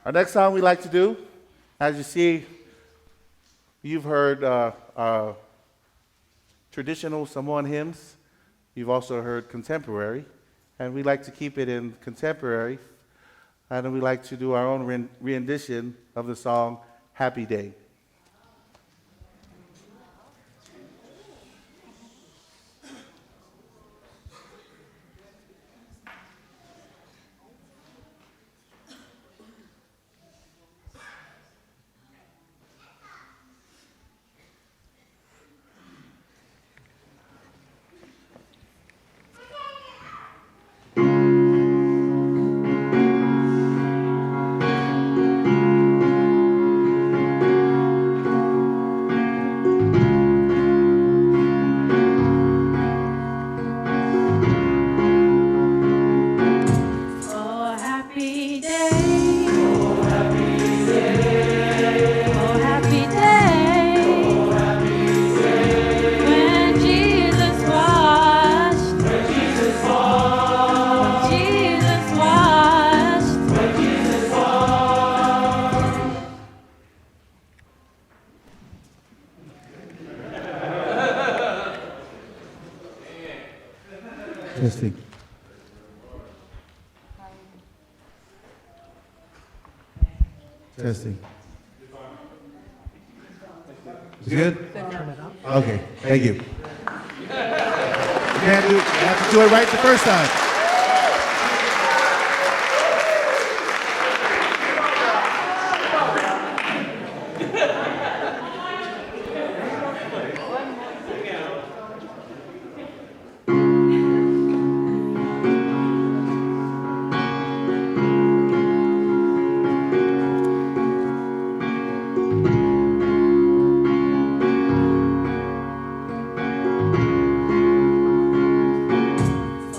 Our next song we like to do, as you see, you've heard traditional Samoan hymns. You've also heard contemporary, and we like to keep it in contemporary, and we like to do our own rendition of the song Happy Day. Testing. Testing. Is it good? Okay, thank you. You have to do it right the first time.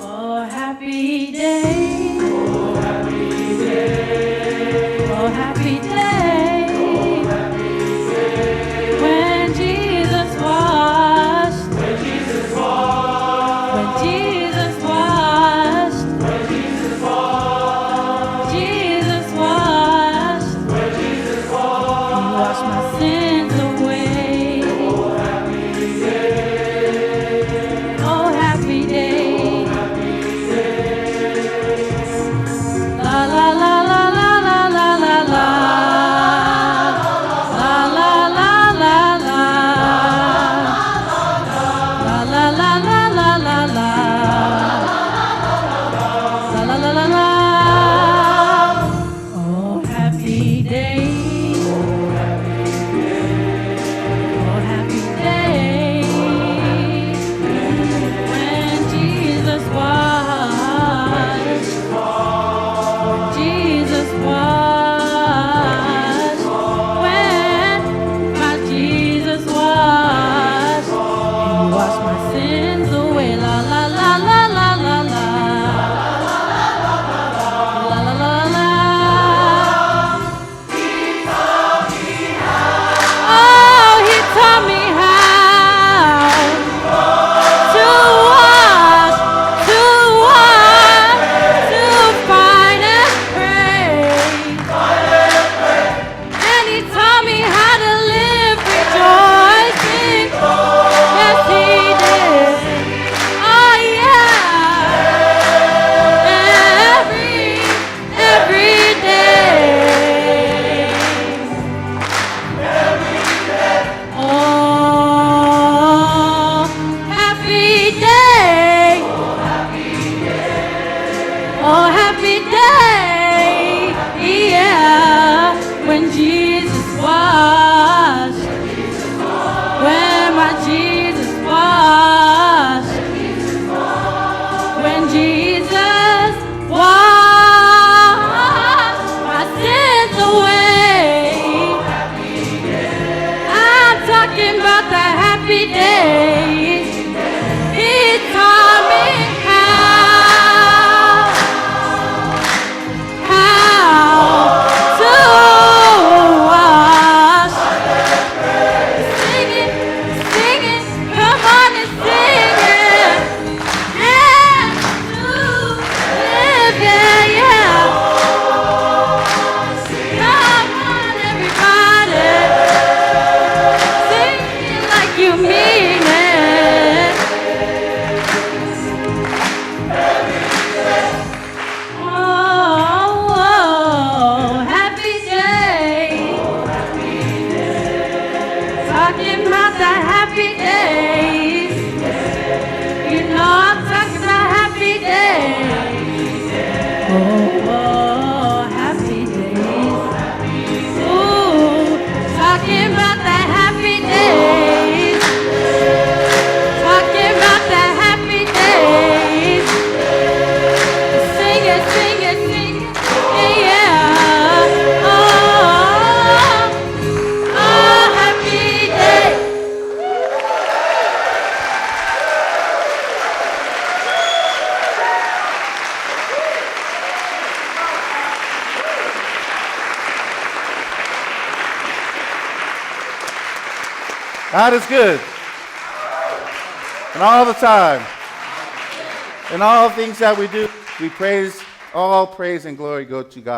Oh, God is good. And all the time. In all things that we do, we praise, all praise and glory go to God.